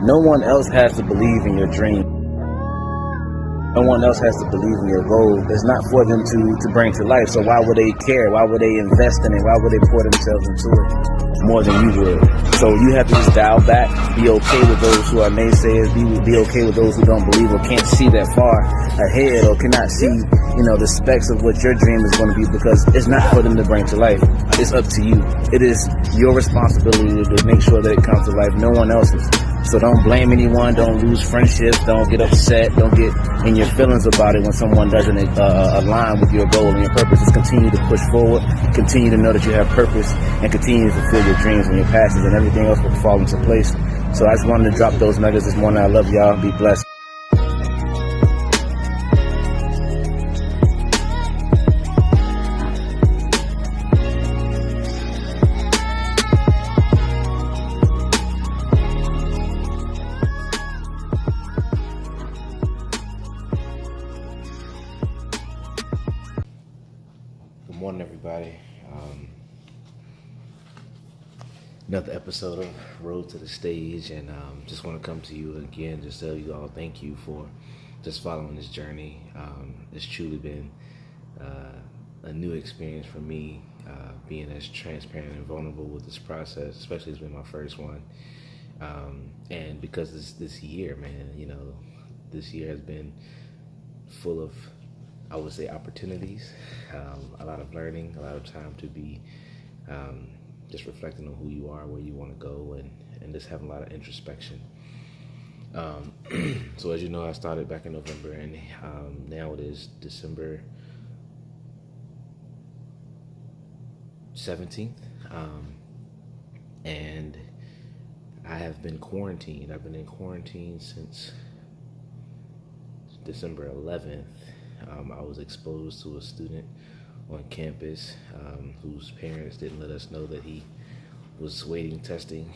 No one else has to believe in your dream. No one else has to believe in your goal. It's not for them to bring to life. So why would they care? Why would they invest in it? Why would they pour themselves into it more than you would? So you have to just dial back, be okay with those who are naysayers, be okay with those who don't believe or can't see that far ahead or cannot see, the specs of what your dream is going to be, because it's not for them to bring to life. It's up to you. It is your responsibility to make sure that it comes to life, no one else's. So don't blame anyone, don't lose friendships, don't get upset, don't get in your feelings about it when someone doesn't align with your goal and your purpose. Just continue to push forward, continue to know that you have purpose, and continue to fulfill your dreams and your passions, and everything else will fall into place. So I just wanted to drop those nuggets this morning. I love y'all. Be blessed. Good morning, everybody. Another episode of Road to the Stage, and just want to come to you again, just tell you all thank you for just following this journey. It's truly been a new experience for me, being as transparent and vulnerable with this process, especially it's been my first one. And because this year, man, this year has been full of, I would say, opportunities, a lot of learning, a lot of time to be just reflecting on who you are, where you want to go, and just having a lot of introspection. So as you know, I started back in November, and now it is December 17th, and I have been quarantined. I've been in quarantine since December 11th. I was exposed to a student on campus whose parents didn't let us know that he was waiting testing,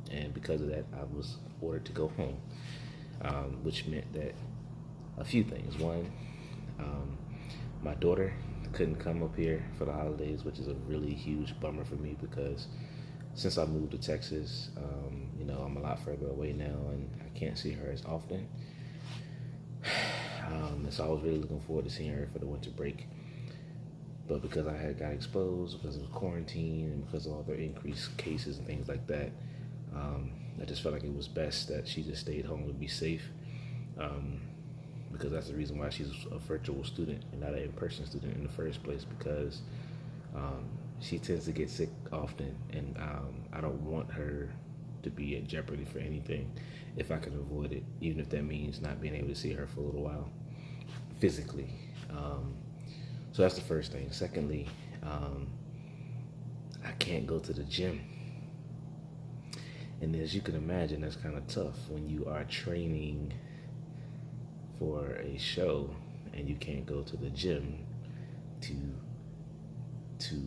and because of that, I was ordered to go home, which meant that a few things. One, my daughter couldn't come up here for the holidays, which is a really huge bummer for me, because since I moved to Texas, I'm a lot further away now, and I can't see her as often. So I was really looking forward to seeing her for the winter break. But because I had got exposed, because of quarantine, and because of all the increased cases and things like that, I just felt like it was best that she just stayed home to be safe. Because that's the reason why she's a virtual student and not an in-person student in the first place, because she tends to get sick often, and I don't want her to be in jeopardy for anything if I can avoid it, even if that means not being able to see her for a little while physically. So that's the first thing. Secondly, I can't go to the gym. And as you can imagine, that's kind of tough when you are training for a show and you can't go to the gym to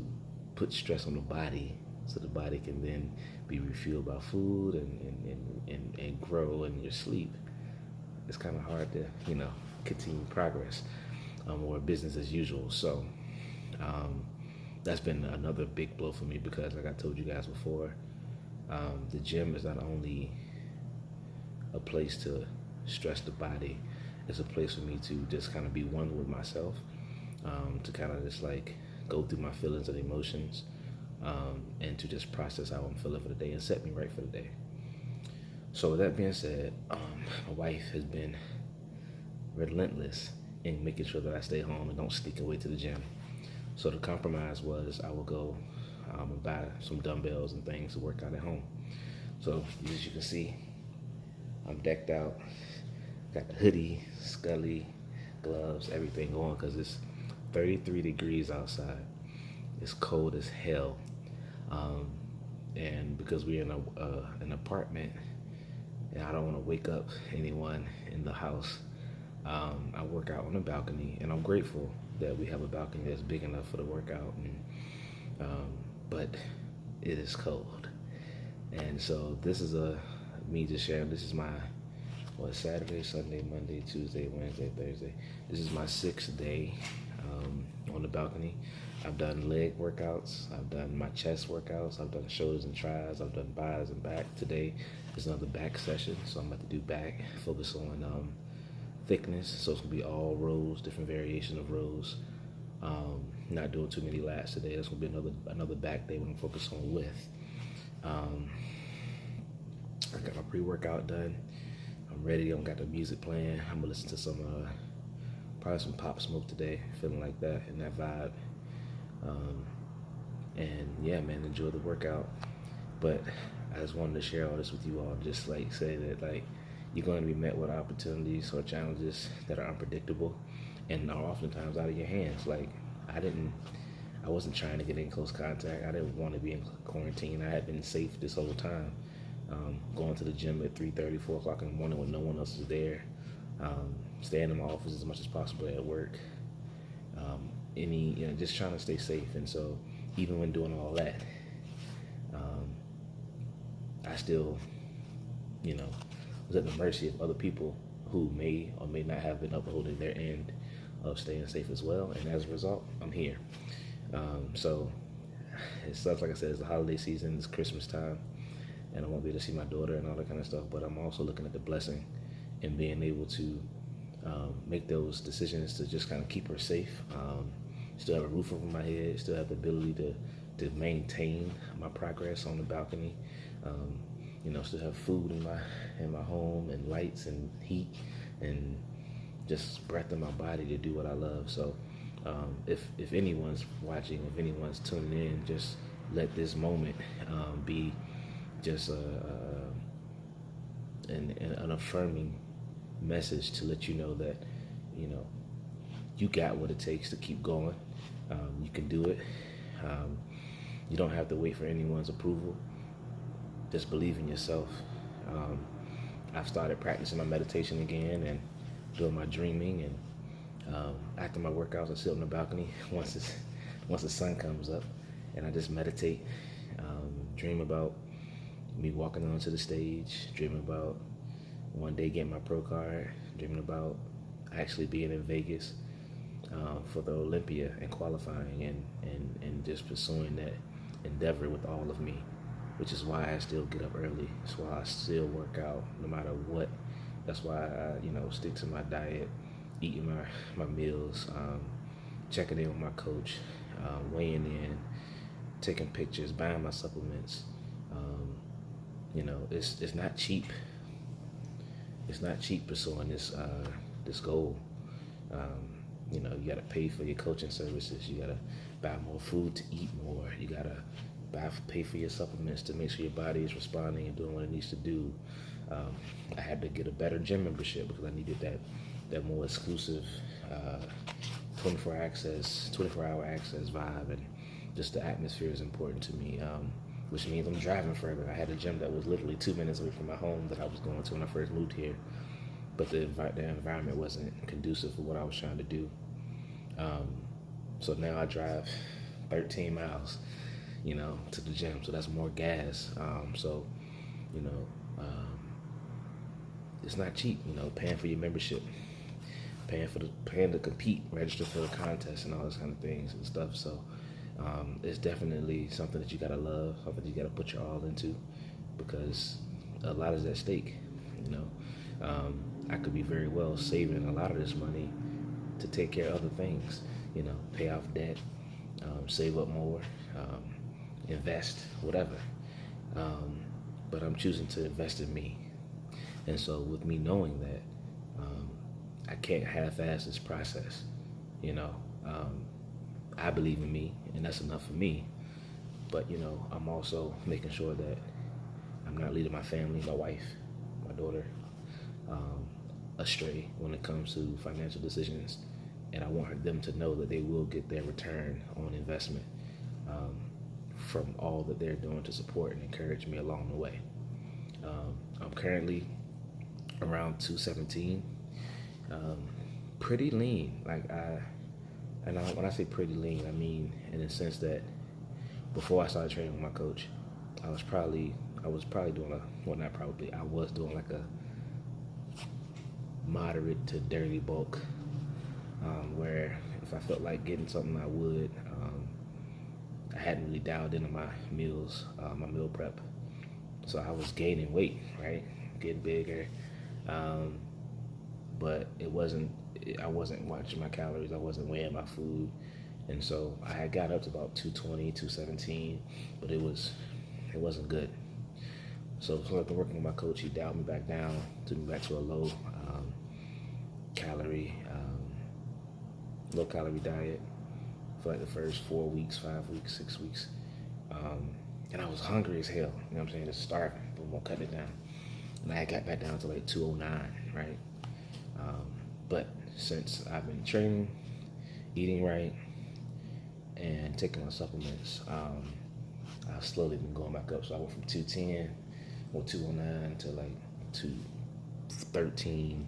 put stress on the body, so the body can then be refueled by food and grow in your sleep. It's kind of hard to, continue progress or business as usual. So that's been another big blow for me, because like I told you guys before, the gym is not only a place to stress the body, it's a place for me to just kind of be one with myself, to kind of just like go through my feelings and emotions, and to just process how I'm feeling for the day and set me right for the day. So with that being said, my wife has been relentless in making sure that I stay home and don't sneak away to the gym. So the compromise was I will go and buy some dumbbells and things to work out at home. So as you can see, I'm decked out, got the hoodie, scully, gloves, everything going, because it's 33 degrees outside. It's cold as hell. And because we're in an apartment, and I don't want to wake up anyone in the house, I work out on the balcony, and I'm grateful that we have a balcony that's big enough for the workout. But it is cold, and so this is me just sharing. This is my Saturday, Sunday, Monday, Tuesday, Wednesday, Thursday. This is my 6th day on the balcony. I've done leg workouts. I've done my chest workouts. I've done shoulders and tries. I've done buys and back. Today is another back session, so I'm about to do back. Focus on thickness, so it's gonna be all rows, different variation of rows. Not doing too many lats today. That's gonna be another back day when I'm focused on width. I got my pre-workout done. I'm ready. I got the music playing. I'm gonna listen to some probably some Pop Smoke today. Feeling like that in that vibe. And yeah, man, enjoy the workout. But I just wanted to share all this with you all. Just like say that like you're going to be met with opportunities or challenges that are unpredictable and are oftentimes out of your hands. Like I wasn't trying to get in close contact. I didn't want to be in quarantine. I had been safe this whole time. Going to the gym at 3:30, 4 o'clock in the morning when no one else is there. Staying in my office as much as possible at work. Just trying to stay safe. And so even when doing all that, I still, was at the mercy of other people who may or may not have been upholding their end of staying safe as well. And as a result, I'm here. So it sucks, like I said, it's the holiday season, it's Christmas time, and I won't be able to see my daughter and all that kind of stuff, but I'm also looking at the blessing in being able to make those decisions to just kind of keep her safe. Still have a roof over my head, still have the ability to maintain my progress on the balcony. Still have food in my home and lights and heat and just breath in my body to do what I love. So if anyone's watching, if anyone's tuning in, just let this moment be just an affirming message to let you know that you got what it takes to keep going. You can do it. You don't have to wait for anyone's approval. Just believe in yourself. I've started practicing my meditation again and doing my dreaming, and after my workouts I sit on the balcony once the sun comes up, and I just meditate, dream about me walking onto the stage, dreaming about one day getting my pro card, dreaming about actually being in Vegas for the Olympia and qualifying and just pursuing that endeavor with all of me, which is why I still get up early. That's why I still work out no matter what. That's why I stick to my diet, eating my meals, checking in with my coach, weighing in, taking pictures, buying my supplements. It's not cheap. It's not cheap pursuing this goal. You got to pay for your coaching services. You got to buy more food to eat more. You got to pay for your supplements to make sure your body is responding and doing what it needs to do. I had to get a better gym membership because I needed that more exclusive 24-hour access vibe, and just the atmosphere is important to me, which means I'm driving further. I had a gym that was literally 2 minutes away from my home that I was going to when I first moved here, but the environment wasn't conducive for what I was trying to do. So now I drive 13 miles, to the gym, so that's more gas. It's not cheap, paying for your membership, paying to compete, register for a contest, and all those kind of things and stuff. So it's definitely something that you gotta love, something you gotta put your all into, because a lot is at stake. I could be very well saving a lot of this money to take care of other things, pay off debt, save up more, invest, whatever. But I'm choosing to invest in me. And so with me knowing that, I can't half-ass this process. I believe in me, and that's enough for me. But, I'm also making sure that I'm not leading my family, my wife, my daughter, astray when it comes to financial decisions. And I want them to know that they will get their return on investment from all that they're doing to support and encourage me along the way. I'm currently around 217, pretty lean. When I say pretty lean, I mean in the sense that before I started training with my coach, I was doing like a moderate to dirty bulk, where if I felt like getting something, I would. I hadn't really dialed into my meals, my meal prep. So I was gaining weight, right? Getting bigger. But I wasn't watching my calories. I wasn't weighing my food. And so I had got up to about 220, 217, but it wasn't good. So I've been working with my coach. He dialed me back down, took me back to a low calorie diet for like the first 4 weeks, 5 weeks, 6 weeks. And I was hungry as hell, you know what I'm saying, just starving, but won't cut it down. And I got back down to like 209, right? But since I've been training, eating right, and taking my supplements, I've slowly been going back up. So I went from 210 or 209 to like 213,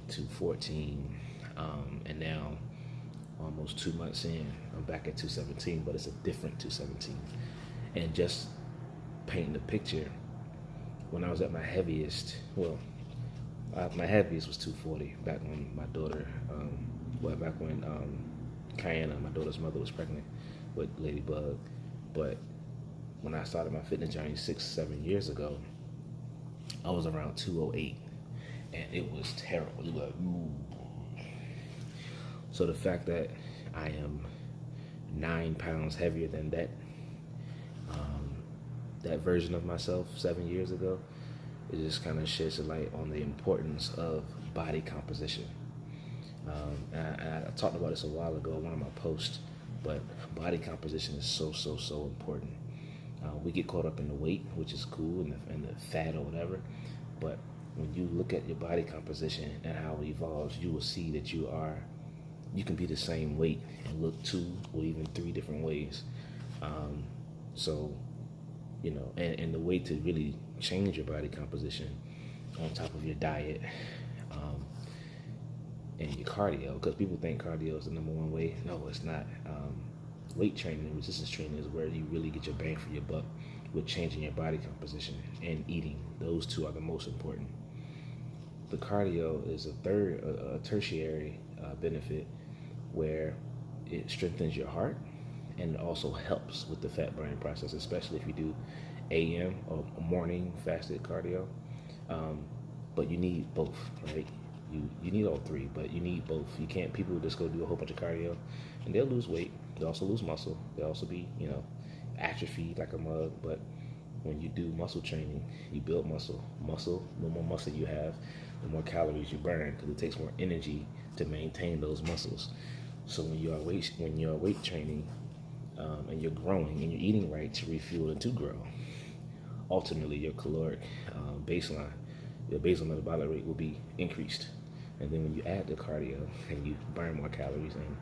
214, and now almost 2 months in, I'm back at 217, but it's a different 217. And just painting the picture, when I was at my heaviest, my heaviest was 240 back when my daughter, back when Kiana, my daughter's mother, was pregnant with Ladybug. But when I started my fitness journey 6-7 years ago, I was around 208, and it was terrible. It was like, ooh. So the fact that I am 9 pounds heavier than that version of myself 7 years ago, it just kind of sheds a light on the importance of body composition. And I talked about this a while ago in one of my posts, but body composition is so important. We get caught up in the weight, which is cool, and the fat or whatever, but when you look at your body composition and how it evolves, you will see that you can be the same weight and look 2 or even 3 different ways. So, you know, and the way to really change your body composition on top of your diet and your cardio, because people think cardio is the #1 way. No, it's not. Weight training and resistance training is where you really get your bang for your buck with changing your body composition and eating. Those 2 are the most important. The cardio is a tertiary benefit where it strengthens your heart and it also helps with the fat burning process, especially if you do AM or morning fasted cardio. But you need both, right? You need all 3, but you need both. You can't, people just go do a whole bunch of cardio and they'll lose weight. They'll also lose muscle. They'll also be, atrophied like a mug. But when you do muscle training, you build muscle. The more muscle you have, the more calories you burn, because it takes more energy to maintain those muscles. So when you're weight training and you're growing and you're eating right to refuel and to grow, ultimately your caloric baseline, your basal metabolic rate will be increased. And then when you add the cardio and you burn more calories and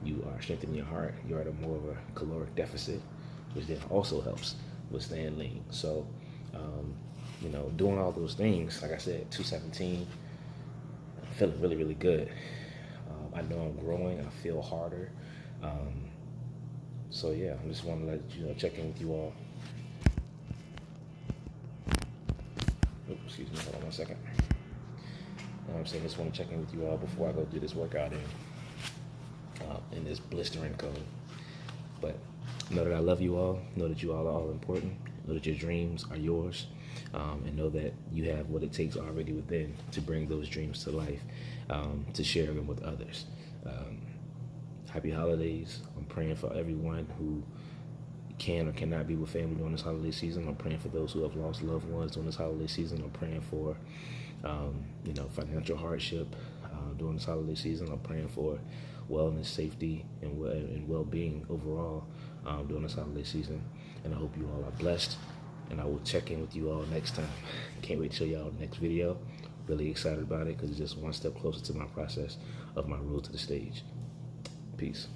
you are strengthening your heart, you're at a more of a caloric deficit, which then also helps with staying lean. So, doing all those things, like I said, 217, I'm feeling really, really good. I know I'm growing. I feel harder. So yeah, I just want to let check in with you all. Oops, excuse me, hold on 1 second. I'm saying, just want to check in with you all before I go do this workout in this blistering cold. But know that I love you all. Know that you all are all important. Know that your dreams are yours. And know that you have what it takes already within to bring those dreams to life, to share them with others. Happy holidays. I'm praying for everyone who can or cannot be with family during this holiday season. I'm praying for those who have lost loved ones during this holiday season. I'm praying for, financial hardship during this holiday season. I'm praying for wellness, safety, and well-being overall during this holiday season. And I hope you all are blessed. And I will check in with you all next time. Can't wait to show y'all the next video. Really excited about it because it's just one step closer to my process of my road to the stage. Peace.